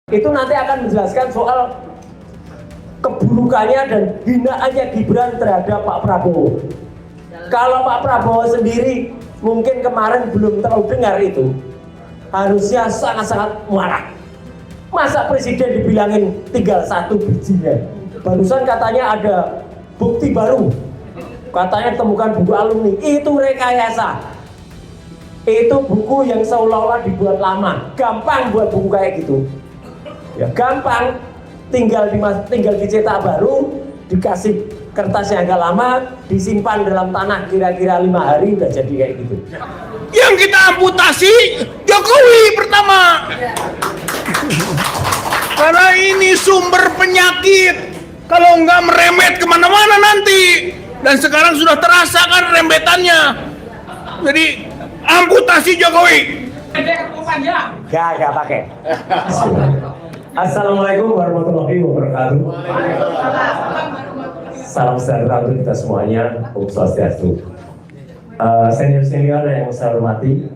Itu nanti akan menjelaskan soal keburukannya dan hinaannya Gibran terhadap Pak Prabowo. Kalau Pak Prabowo sendiri mungkin kemarin belum terlalu dengar itu, harusnya sangat-sangat marah. Masa presiden dibilangin tinggal satu bijinya? Barusan katanya ada bukti baru, katanya temukan buku alumni, itu rekayasa. Itu buku yang seolah-olah dibuat lama, gampang buat buku kayak gitu. Ya gampang, tinggal dicetak baru, dikasih kertas yang agak lama, disimpan dalam tanah kira-kira 5 hari udah jadi kayak gitu. Yang kita amputasi Jokowi pertama. Karena ini sumber penyakit. Kalau nggak meremet kemana-mana nanti. Dan sekarang sudah terasa kan rembetannya. Jadi amputasi Jokowi. Gak pakai. Assalamualaikum warahmatullahi wabarakatuh. Salam sejahtera untuk kita semuanya. Om Swastiastu. Senior-senior yang saya hormati,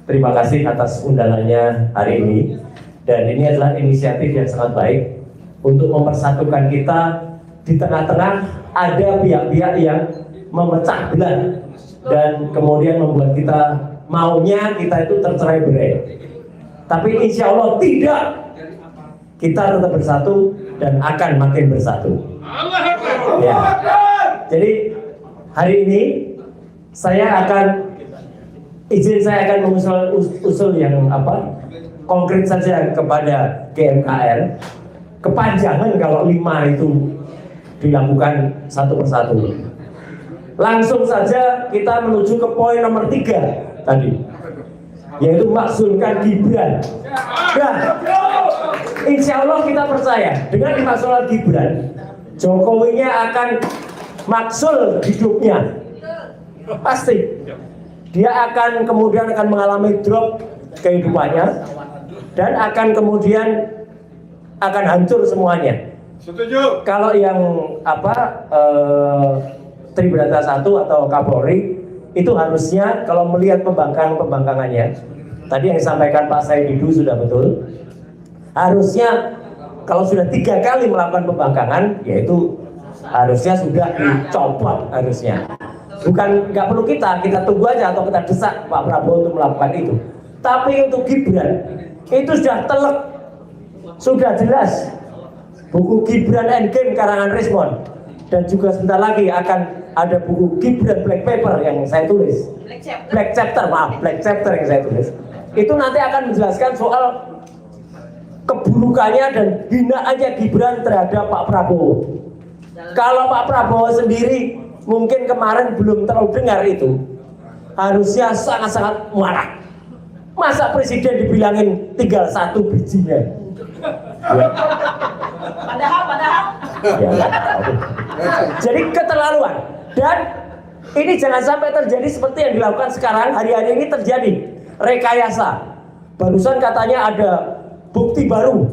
terima kasih atas undangannya hari ini. Dan ini adalah inisiatif yang sangat baik untuk mempersatukan kita di tengah-tengah ada pihak-pihak yang memecah belah dan kemudian membuat kita maunya kita itu tercerai-berai. Tapi insya Allah tidak, kita tetap bersatu dan akan makin bersatu. Ya. Jadi hari ini saya akan mengusul yang konkret saja kepada GMKR. Kepanjangan kalau 5 itu dilakukan satu persatu. Langsung saja kita menuju ke poin nomor 3 tadi, yaitu maksulkan Gibran. Nah, insya Allah kita percaya dengan dimaksulkan Gibran, Jokowinya akan maksul hidupnya. Pasti dia akan kemudian mengalami drop kehidupannya dan akan kemudian akan hancur semuanya. Setuju. Kalau yang Tribrata 1 atau Kapolri itu harusnya kalau melihat pembangkangannya tadi yang disampaikan Pak Said Didu sudah betul. Harusnya kalau sudah 3 kali melakukan pembangkangan, yaitu harusnya sudah dicopot harusnya. Bukan nggak perlu kita tunggu aja atau kita desak Pak Prabowo untuk melakukan itu. Tapi untuk Gibran itu sudah telek, sudah jelas. Buku Gibran Endgame karangan Rismond dan juga sebentar lagi akan ada buku Gibran Black Paper yang saya tulis. Black Chapter yang saya tulis. Itu nanti akan menjelaskan soal keburukannya dan hinaannya Gibran terhadap Pak Prabowo. Kalau Pak Prabowo sendiri mungkin kemarin belum terlalu dengar itu, harusnya sangat-sangat marah. Masa presiden dibilangin tinggal satu bijinya? Ya. Padahal. Ya, jadi keterlaluan. Dan ini jangan sampai terjadi seperti yang dilakukan sekarang. Hari-hari ini terjadi rekayasa. Barusan katanya ada bukti baru,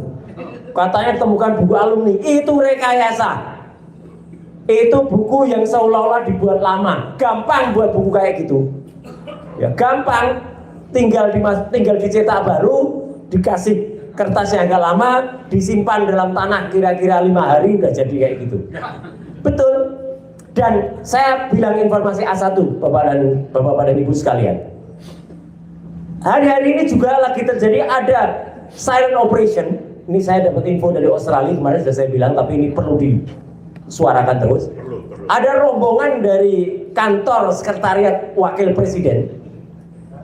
katanya temukan buku alumni, itu rekayasa. Itu buku yang seolah-olah dibuat lama, gampang buat buku kayak gitu. Ya gampang, tinggal dicetak baru, dikasih kertas yang agak lama, disimpan dalam tanah kira-kira 5 hari udah jadi kayak gitu. Betul. Dan saya bilang informasi A1 Bapak dan Ibu sekalian. Hari-hari ini juga lagi terjadi ada silent operation. Ini saya dapat info dari Australia kemarin sudah saya bilang, tapi ini perlu disuarakan terus. Ada rombongan dari kantor sekretariat wakil presiden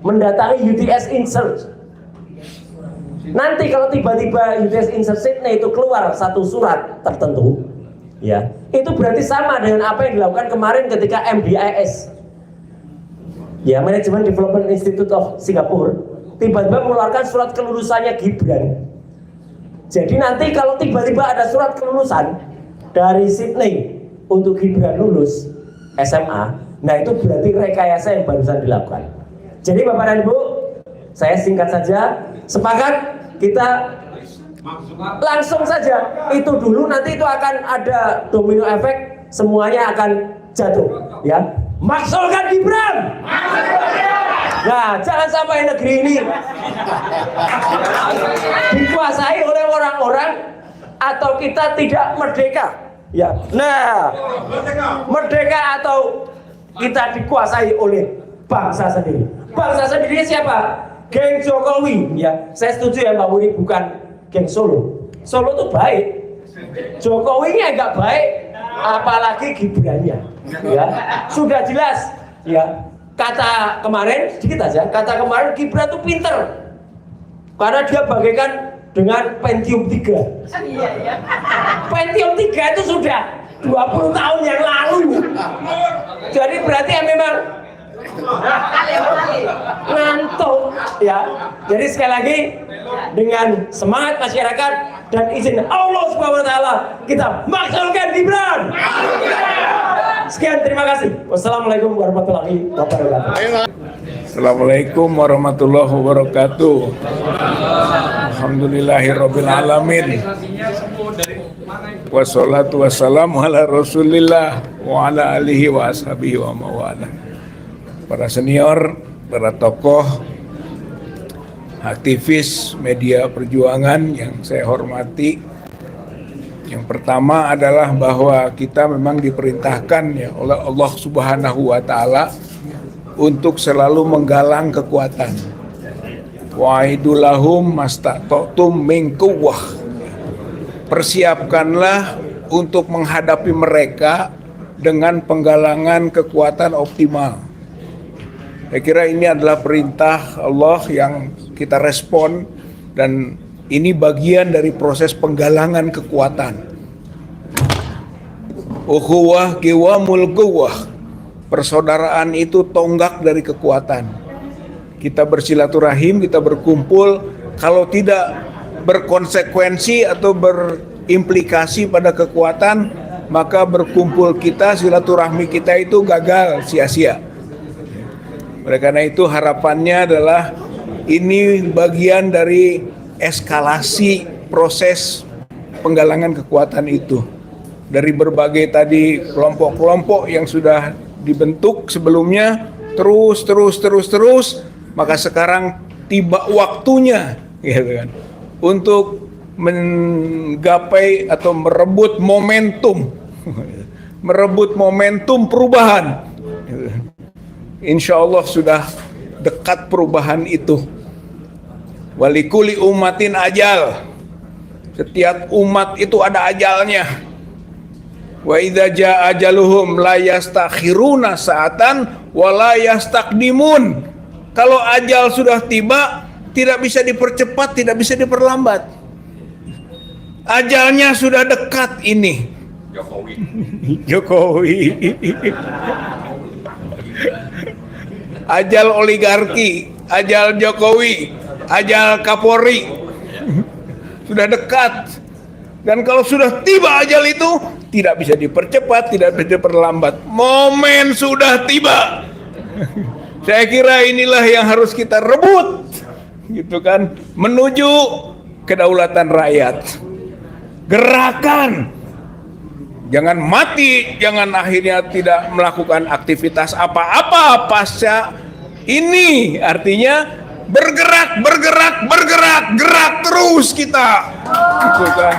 mendatangi UTS Insert. Nanti kalau tiba-tiba UTS Insert Sydney itu keluar satu surat tertentu, ya, itu berarti sama dengan apa yang dilakukan kemarin ketika MDIS, ya, Management Development Institute of Singapore, tiba-tiba mengeluarkan surat kelulusannya Gibran. Jadi nanti kalau tiba-tiba ada surat kelulusan dari Sydney untuk Gibran lulus SMA, nah itu berarti rekayasa yang barusan dilakukan. Jadi Bapak dan Ibu, saya singkat saja, sepakat kita langsung saja itu dulu, nanti itu akan ada domino efek, semuanya akan jatuh, ya. Maksulkan Gibran. Nah, jangan sampai negeri ini dikuasai oleh orang-orang atau kita tidak merdeka? Ya. Nah, merdeka atau kita dikuasai oleh bangsa sendiri? Bangsa sendiri siapa? Geng Jokowi. Ya, saya setuju ya Mbak Wuri, bukan geng Solo. Solo tuh baik. Jokowinya nggak baik, apalagi Gibrannya. Ya, sudah jelas. Ya, kata kemarin sedikit aja. Kata kemarin Gibran tuh pinter. Karena dia bagaikan dengan Pentium 3. Pentium 3 itu sudah 20 tahun yang lalu. Jadi berarti ya memang ngantuk ya. Jadi sekali lagi dengan semangat masyarakat dan izin Allah Subhanahu wa taala kita maksulkan Gibran. Sekian, terima kasih. Wassalamualaikum warahmatullahi wabarakatuh. Assalamualaikum warahmatullahi wabarakatuh. Alhamdulillahirabbil alamin. Wassalatu wassalamu ala Rasulillah wa ala alihi wa ashabihi wa mawala. Para senior, para tokoh, aktivis media perjuangan yang saya hormati. Yang pertama adalah bahwa kita memang diperintahkan ya oleh Allah Subhanahu wa taala untuk selalu menggalang kekuatan. Wa'idulahum mastata'tum min quwwah. Persiapkanlah untuk menghadapi mereka dengan penggalangan kekuatan optimal. Saya kira ini adalah perintah Allah yang kita respon, dan ini bagian dari proses penggalangan kekuatan. Ukhuwah qiwamul quwwah. Persaudaraan itu tonggak dari kekuatan. Kita bersilaturahim, kita berkumpul, kalau tidak berkonsekuensi atau berimplikasi pada kekuatan, maka berkumpul kita, silaturahmi kita itu gagal, sia-sia. Oleh karena itu harapannya adalah ini bagian dari eskalasi proses penggalangan kekuatan itu. Dari berbagai tadi kelompok-kelompok yang sudah dibentuk sebelumnya, terus, maka sekarang tiba waktunya gitu kan, untuk menggapai atau merebut momentum perubahan. Insya Allah sudah dekat perubahan itu. Walikuli umatin ajal. Setiap umat itu ada ajalnya. Wa idza jaa ajaluhum la yastakhiruna sa'atan wa la yastaqdimun. Kalau ajal sudah tiba, tidak bisa dipercepat, tidak bisa diperlambat. Ajalnya sudah dekat ini. Jokowi. Ajal oligarki, ajal Jokowi, ajal Kapolri sudah dekat. Dan kalau sudah tiba ajal itu, tidak bisa dipercepat, tidak bisa diperlambat. Momen sudah tiba. Saya kira inilah yang harus kita rebut, gitu kan, menuju kedaulatan rakyat. Gerakan, jangan mati, jangan akhirnya tidak melakukan aktivitas apa-apa pasca ini. Artinya bergerak terus kita. Gitu kan.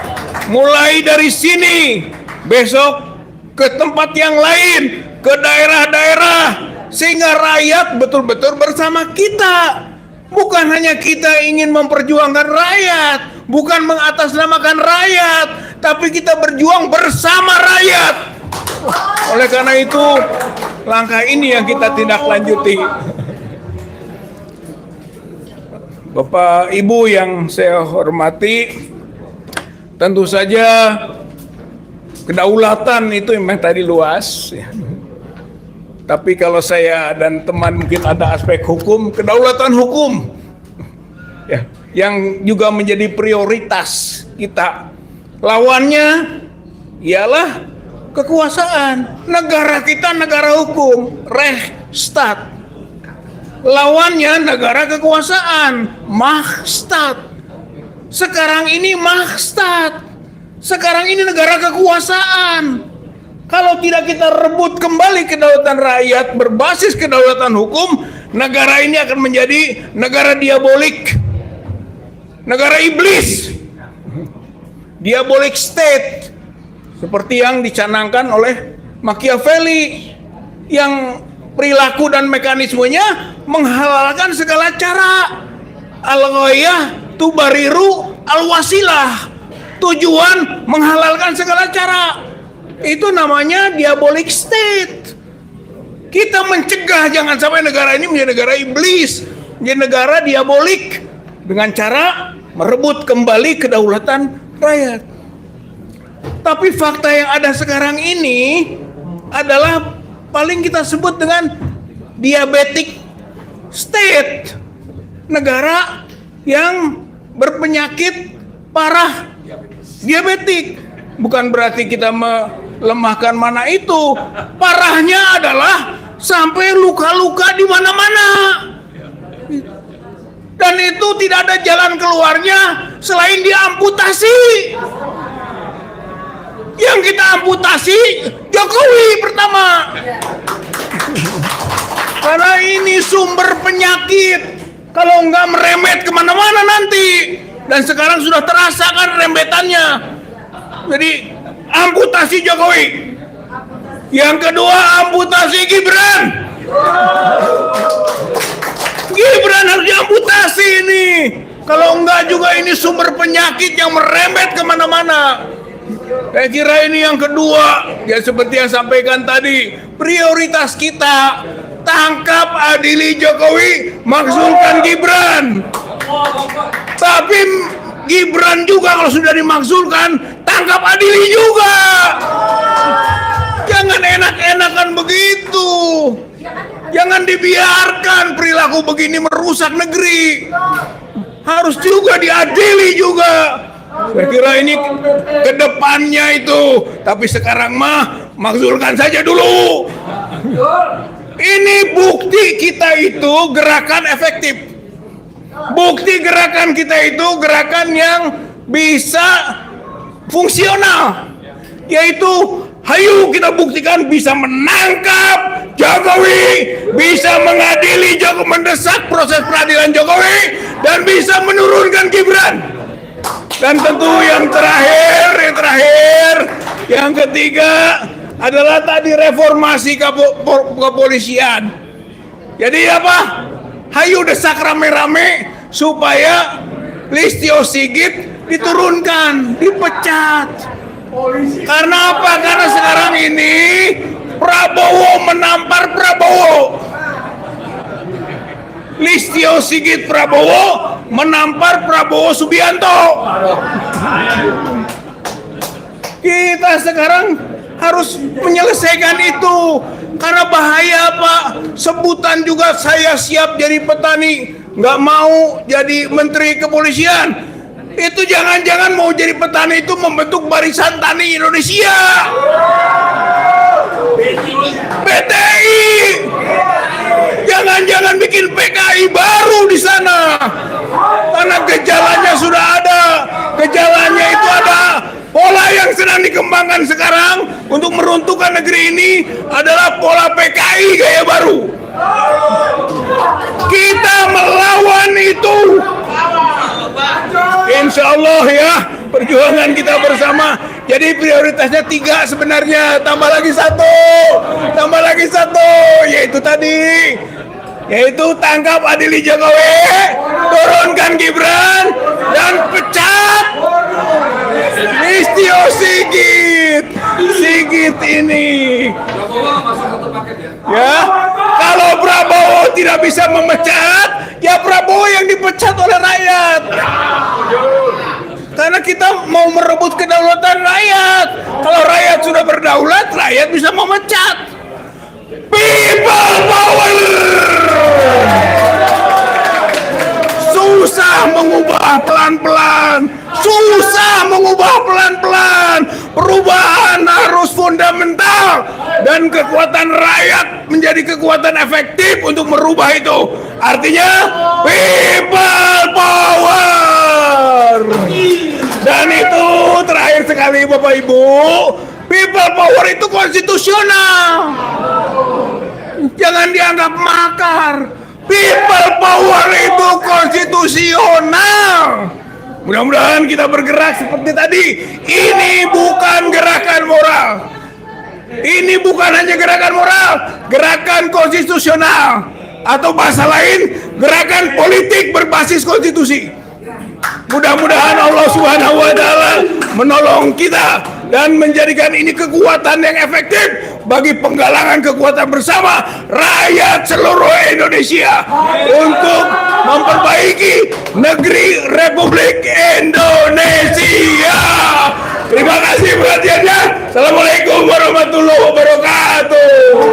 Mulai dari sini, besok ke tempat yang lain, ke daerah-daerah, sehingga rakyat betul-betul bersama kita. Bukan hanya kita ingin memperjuangkan rakyat, bukan mengatasnamakan rakyat, tapi kita berjuang bersama rakyat. Oleh karena itu, langkah ini yang kita tindak lanjuti. Bapak Ibu yang saya hormati, tentu saja kedaulatan itu memang tadi luas ya. Tapi kalau saya dan teman mungkin ada aspek hukum, kedaulatan hukum ya, yang juga menjadi prioritas kita. Lawannya ialah kekuasaan. Negara kita negara hukum, Rechtsstaat. Lawannya negara kekuasaan, Machtsstaat. Sekarang ini Machtsstaat. Sekarang ini negara kekuasaan. Kalau tidak kita rebut kembali kedaulatan rakyat berbasis kedaulatan hukum, negara ini akan menjadi negara diabolik, negara iblis. diabolic state seperti yang dicanangkan oleh Machiavelli, yang perilaku dan mekanismenya menghalalkan segala cara. Al-ghayah tubariru al-wasilah, tujuan menghalalkan segala cara. Itu namanya diabolic state. Kita mencegah jangan sampai negara ini menjadi negara iblis, menjadi negara diabolik, dengan cara merebut kembali kedaulatan rakyat. Tapi fakta yang ada sekarang ini adalah paling kita sebut dengan diabetic state. Negara yang berpenyakit parah, diabetik. Bukan berarti kita melemahkan mana itu. Parahnya adalah sampai luka-luka di mana-mana. Dan itu tidak ada jalan keluarnya selain diamputasi. Yang kita amputasi Jokowi pertama. Karena ini sumber penyakit. Kalau nggak merembet kemana-mana nanti. Dan sekarang sudah terasa kan rembetannya. Jadi amputasi Jokowi. Yang kedua amputasi Gibran. Gibran harus diamputasi ini. Kalau enggak juga ini sumber penyakit yang merembet kemana-mana. Saya kira ini yang kedua. Ya seperti yang sampaikan tadi, prioritas kita tangkap, adili Jokowi, makzulkan Gibran. Tapi Gibran juga kalau sudah dimakzulkan, tangkap, adili juga. Jangan enak-enakan begitu. Jangan dibiarkan perilaku begini merusak negeri. Harus juga diadili juga. Saya kira ini kedepannya itu. Tapi sekarang mah makzulkan saja dulu. Ini bukti kita itu gerakan efektif. Bukti gerakan kita itu gerakan yang bisa fungsional. Yaitu hayu kita buktikan bisa menangkap Jokowi, bisa mengadili Jokowi, mendesak proses peradilan Jokowi, dan bisa menurunkan Gibran. Dan tentu yang terakhir, yang ketiga adalah tadi reformasi kepolisian. Jadi apa? Hayu desak rame-rame supaya Listio Sigit diturunkan, dipecat. Karena apa? Karena sekarang ini Prabowo menampar Prabowo. Listio Sigit Prabowo menampar Prabowo Subianto. Kita sekarang harus menyelesaikan itu. Karena bahaya Pak. Sebutan juga saya siap jadi petani, nggak mau jadi menteri kepolisian. Itu jangan-jangan mau jadi petani itu membentuk Barisan Tani Indonesia. PTI. Jangan-jangan bikin PKI baru di sana. Karena gejalanya sudah ada. Gejalanya itu ada. Pola yang sedang dikembangkan sekarang untuk meruntuhkan negeri ini adalah pola PKI gaya baru. Kita melawan itu. Insya Allah ya, perjuangan kita bersama. Jadi prioritasnya 3 sebenarnya, tambah lagi satu, yaitu tadi, yaitu tangkap, adili Jokowi, turunkan Gibran, dan pecat Listio Sigit ini. Ya, kalau Prabowo tidak bisa memecat, ya Prabowo yang dipecat oleh rakyat. Karena kita mau merebut kedaulatan rakyat. Kalau rakyat sudah berdaulat, rakyat bisa memecat. People power. Susah mengubah pelan-pelan. Perubahan harus fundamental. Dan kekuatan rakyat menjadi kekuatan efektif untuk merubah itu. Artinya people power. Dan itu terakhir sekali Bapak Ibu, people power itu konstitusional. Jangan dianggap makar. People power itu konstitusional. Mudah-mudahan kita bergerak seperti tadi. Ini bukan gerakan moral. Ini bukan hanya gerakan moral, gerakan konstitusional. Atau bahasa lain, gerakan politik berbasis konstitusi. Mudah-mudahan Allah Subhanahu wa Ta'ala menolong kita dan menjadikan ini kekuatan yang efektif bagi penggalangan kekuatan bersama rakyat seluruh Indonesia untuk memperbaiki negeri Republik Indonesia. Terima kasih perhatiannya. Assalamualaikum warahmatullahi wabarakatuh.